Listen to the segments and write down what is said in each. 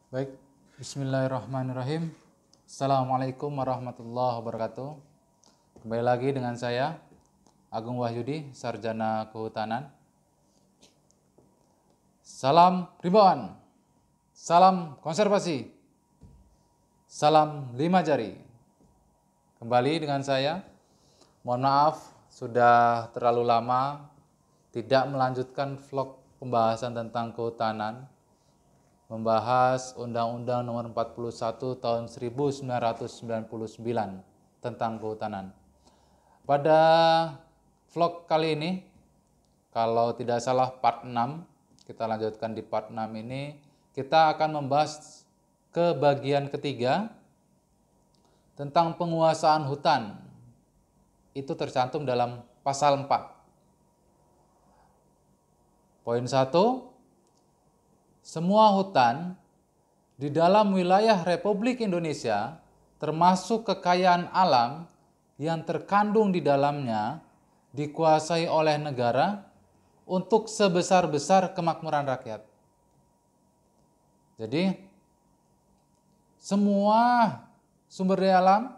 Baik, bismillahirrahmanirrahim. Assalamualaikum warahmatullahi wabarakatuh. Kembali lagi dengan saya, Agung Wahyudi, Sarjana Kehutanan. Salam rimbauan, salam konservasi, salam lima jari. Kembali dengan saya, mohon maaf sudah terlalu lama tidak melanjutkan vlog pembahasan tentang kehutanan, membahas Undang-Undang Nomor 41 Tahun 1999 tentang kehutanan. Pada vlog kali ini, kalau tidak salah part 6, kita lanjutkan di part 6 ini, kita akan membahas ke bagian ketiga tentang penguasaan hutan. Itu tercantum dalam pasal 4. Poin 1, semua hutan di dalam wilayah Republik Indonesia termasuk kekayaan alam yang terkandung di dalamnya dikuasai oleh negara untuk sebesar-besar kemakmuran rakyat. Jadi, semua sumber daya alam,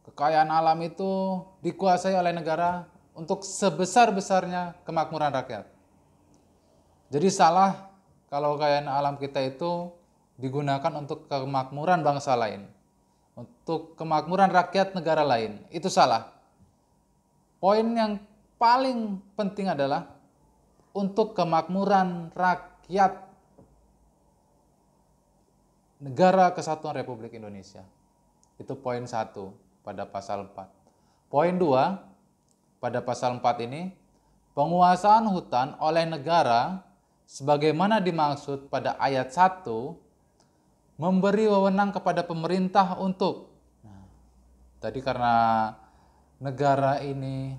kekayaan alam itu dikuasai oleh negara untuk sebesar-besarnya kemakmuran rakyat. Jadi salah kalau kekayaan alam kita itu digunakan untuk kemakmuran bangsa lain, untuk kemakmuran rakyat negara lain, itu salah. Poin yang paling penting adalah untuk kemakmuran rakyat Negara Kesatuan Republik Indonesia. Itu poin 1 pada pasal 4. Poin 2 pada pasal 4 ini, penguasaan hutan oleh negara sebagaimana dimaksud pada ayat 1 memberi wewenang kepada pemerintah untuk tadi karena negara ini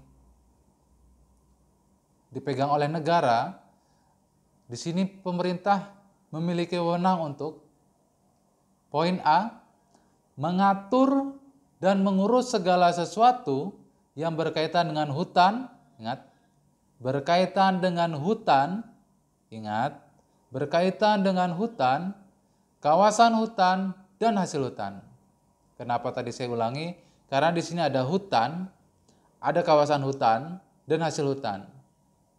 dipegang oleh negara, di sini pemerintah memiliki wewenang untuk poin A, mengatur dan mengurus segala sesuatu yang berkaitan dengan hutan. Ingat, berkaitan dengan hutan. Ingat, berkaitan dengan hutan, kawasan hutan, dan hasil hutan. Kenapa tadi saya ulangi? Karena di sini ada hutan, ada kawasan hutan, dan hasil hutan.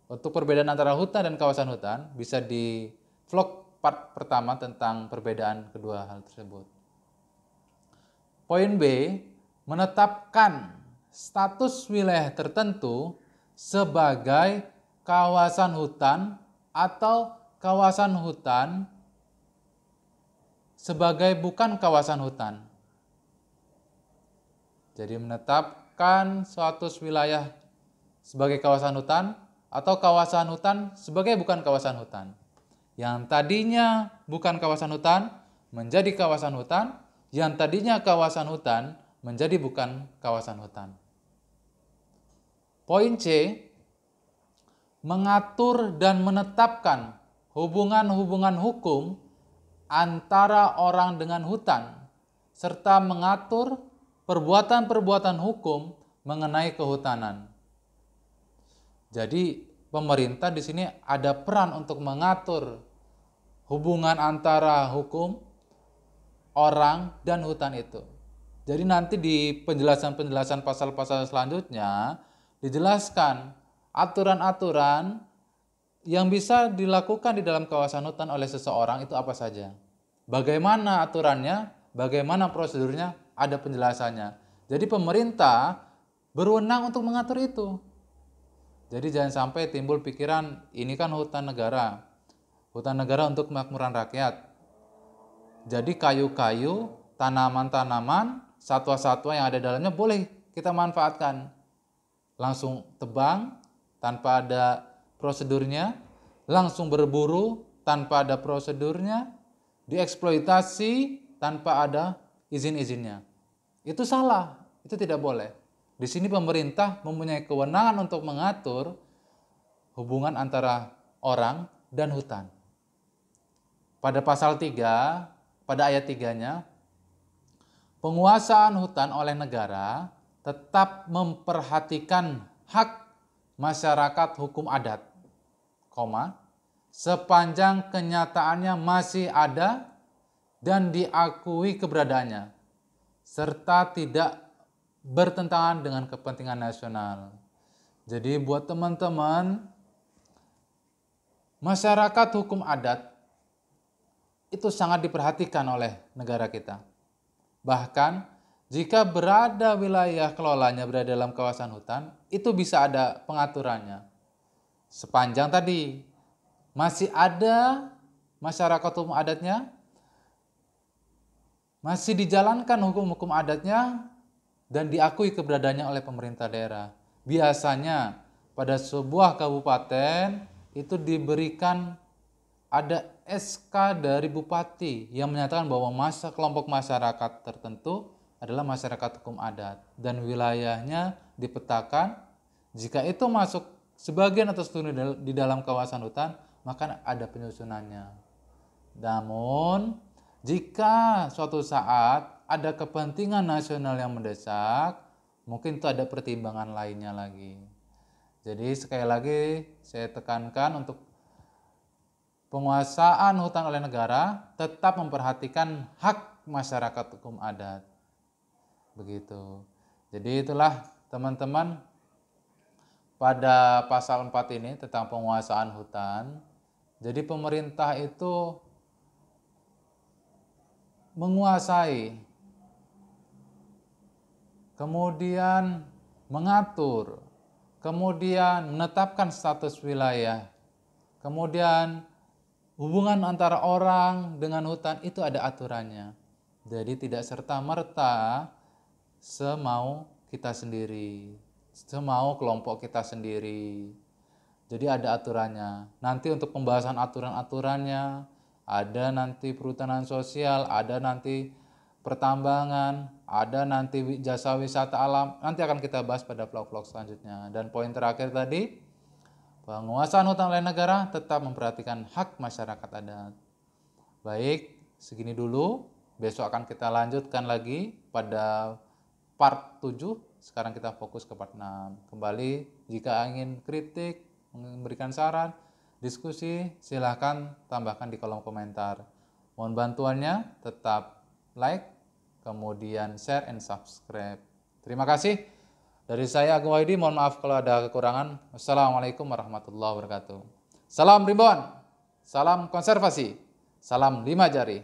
Untuk perbedaan antara hutan dan kawasan hutan bisa di vlog part pertama tentang perbedaan kedua hal tersebut. Poin B, menetapkan status wilayah tertentu sebagai kawasan hutan atau kawasan hutan sebagai bukan kawasan hutan. Jadi menetapkan suatu wilayah sebagai kawasan hutan atau kawasan hutan sebagai bukan kawasan hutan. Yang tadinya bukan kawasan hutan menjadi kawasan hutan, yang tadinya kawasan hutan menjadi bukan kawasan hutan. Poin C, mengatur dan menetapkan hubungan-hubungan hukum antara orang dengan hutan, serta mengatur perbuatan-perbuatan hukum mengenai kehutanan. Jadi pemerintah di sini ada peran untuk mengatur hubungan antara hukum, orang, dan hutan itu. Jadi nanti di penjelasan-penjelasan pasal-pasal selanjutnya dijelaskan aturan-aturan yang bisa dilakukan di dalam kawasan hutan oleh seseorang itu apa saja. Bagaimana aturannya, bagaimana prosedurnya, ada penjelasannya. Jadi pemerintah berwenang untuk mengatur itu. Jadi jangan sampai timbul pikiran ini kan hutan negara. Hutan negara untuk kemakmuran rakyat. Jadi kayu-kayu, tanaman-tanaman, satwa-satwa yang ada dalamnya boleh kita manfaatkan. Langsung tebang tanpa ada prosedurnya, langsung berburu tanpa ada prosedurnya, dieksploitasi tanpa ada izin-izinnya. Itu salah, itu tidak boleh. Di sini pemerintah mempunyai kewenangan untuk mengatur hubungan antara orang dan hutan. Pada pasal 3, pada ayat 3-nya, penguasaan hutan oleh negara tetap memperhatikan hak masyarakat hukum adat, sepanjang kenyataannya masih ada dan diakui keberadaannya, serta tidak bertentangan dengan kepentingan nasional. Jadi buat teman-teman, masyarakat hukum adat itu sangat diperhatikan oleh negara kita. Bahkan jika berada wilayah kelolanya berada dalam kawasan hutan, itu bisa ada pengaturannya. Sepanjang tadi masih ada masyarakat hukum adatnya, masih dijalankan hukum-hukum adatnya, dan diakui keberadaannya oleh pemerintah daerah. Biasanya pada sebuah kabupaten itu diberikan ada SK dari bupati yang menyatakan bahwa kelompok masyarakat tertentu adalah masyarakat hukum adat dan wilayahnya dipetakan. Jika itu masuk sebagian atau seluruhnya di dalam kawasan hutan, maka ada penyusunannya. Namun jika suatu saat ada kepentingan nasional yang mendesak, mungkin itu ada pertimbangan lainnya lagi. Jadi sekali lagi saya tekankan, untuk penguasaan hutan oleh negara tetap memperhatikan hak masyarakat hukum adat. Begitu. Jadi itulah teman-teman pada pasal 4 ini tentang penguasaan hutan. Jadi pemerintah itu menguasai, kemudian mengatur, kemudian menetapkan status wilayah, kemudian hubungan antara orang dengan hutan itu ada aturannya. Jadi tidak serta-merta semau kita sendiri, semau kelompok kita sendiri. Jadi ada aturannya. Nanti untuk pembahasan aturan-aturannya, ada nanti perhutanan sosial, ada nanti pertambangan, ada nanti jasa wisata alam. Nanti akan kita bahas pada vlog-vlog selanjutnya. Dan poin terakhir tadi, penguasaan hutan oleh negara tetap memperhatikan hak masyarakat adat. Baik, segini dulu. Besok akan kita lanjutkan lagi pada part 7. Sekarang kita fokus ke part 6. Kembali, jika ingin kritik, memberikan saran, diskusi, silahkan tambahkan di kolom komentar. Mohon bantuannya, tetap like, kemudian share and subscribe. Terima kasih. Dari saya Agung Wahyudi, mohon maaf kalau ada kekurangan. Wassalamualaikum warahmatullahi wabarakatuh. Salam rimbawan, salam konservasi, salam 5 jari.